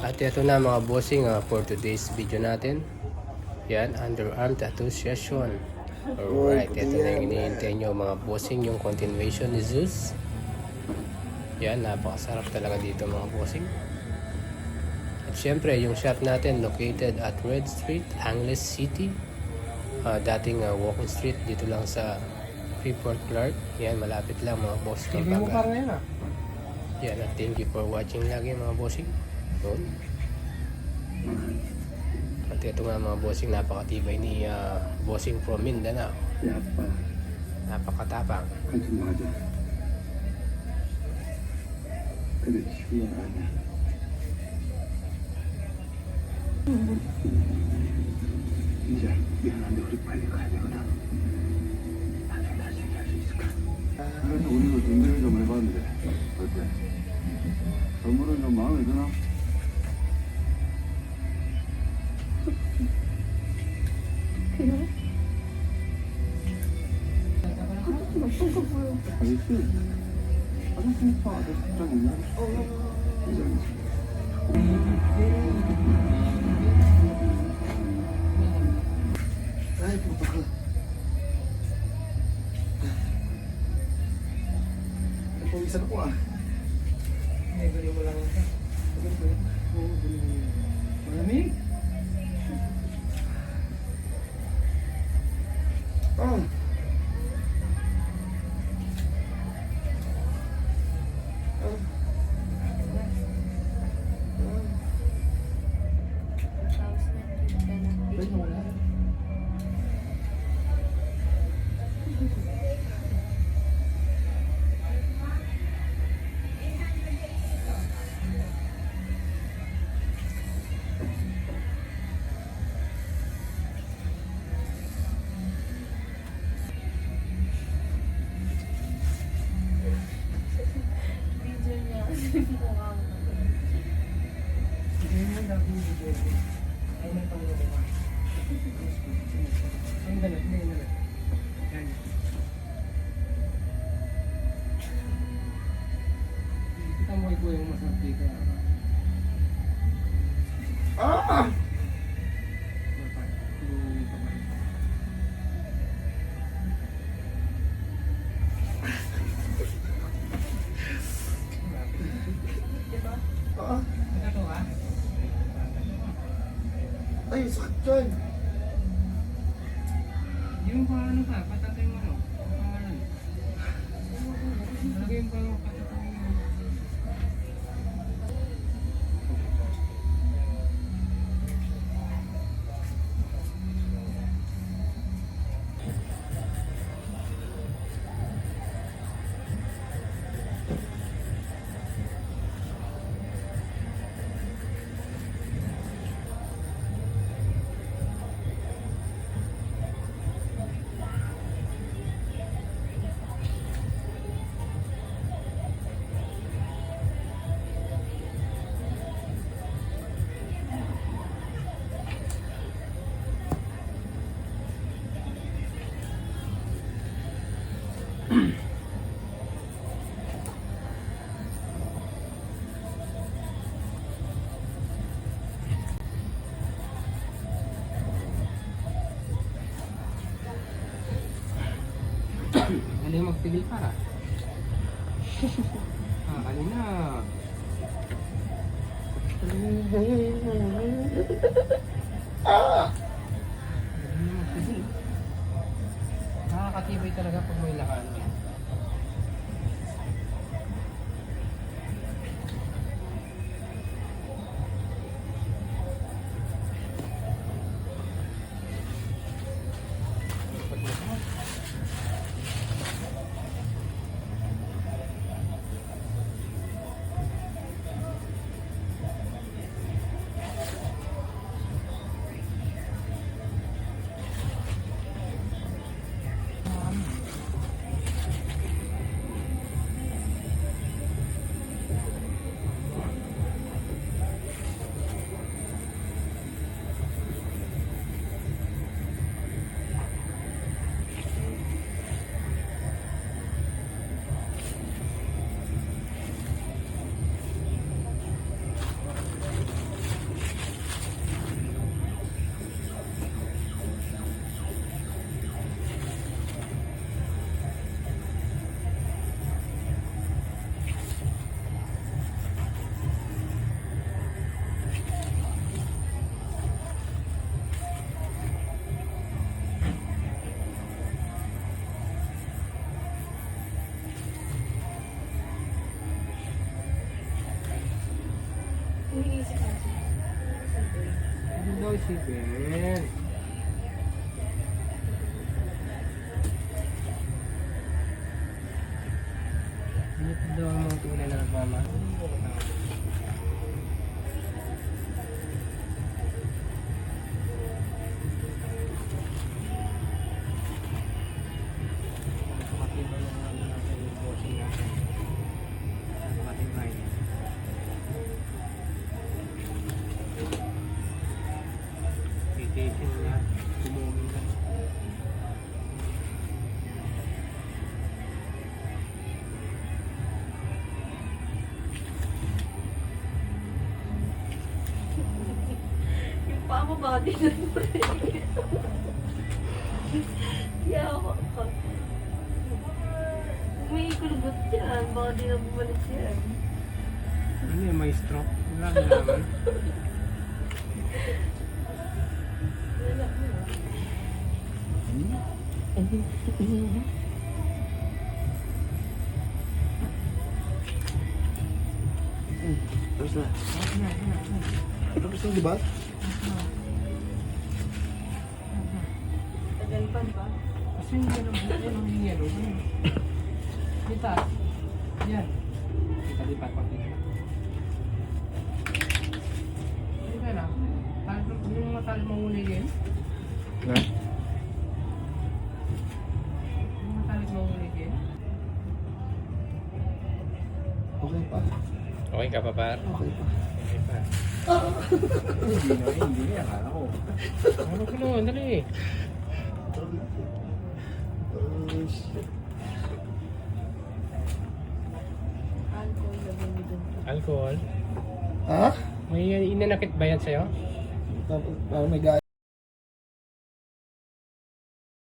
At ito na mga bossing for today's video natin. Yan, underarm tattoo session. Alright, ito na yung hinihintay nyo mga bossing, yung continuation ni Zeus. Yan, napakasarap talaga dito mga bossing. At syempre, yung shop natin located at Red Street, Angeles City. Dating walking street dito lang sa Freeport Clark. Yan, malapit lang mga boss. Yan, at thank you for watching lagi mga bossing. Yun. At ito nga mga bossing, napakatibay ni bossing from Mindanao. Napakatapang. 하지 마자. 근데 지금 아니야. 이제 미안한데 우리 빨리 가야 되거든. 나중에 다시 얘기할 수 있을까? 그래서 우리도 준비를 좀 해봤는데 어때? 선물은 좀 마음에 드나? 아저씨, 아저씨 오빠 아저씨 좀 있나? Pawisan ako ah. Bili mo lang ito. Malamig? Oh. Kita mo ito yung masarap dito. Ah! Ay, sakit dyan. Yung paano ka, patatay mo ano? Pangalan. Lagay yung paano patatay mo. Ano yung magpigil para? Kanina. Ah! Ano yung magpigil? Nakakatibay talaga pag may lakan. daw si Ben. Ito daw ang mga tunay na nagmamahal. Matibay yung ano natin, yung bossing natin. Matibay. Titisin niya, tumulong na. Yung paa mo body na yawa ka. May kulubot yan. Baka di na bumalik yan. Ano yung may stroke? Wala naman. Tapos na. Tapos na, di ba? Tagal pa ba? Kasi yung yan ang yellow. Kita. Yan. Kita di pa pagkita. Ano ba na? Yung matal mo muna yun? Na? Yung matalik mo muna yun? Okay pa. Okay ka pa, par? Okay pa. Okay pa. Hindi na. Akala ko. Ano ka naman? Dali. Oh, shit. Alcohol na bumidon. Alcohol. Ha? May inanakit ba yan sa'yo? Parang may gaya.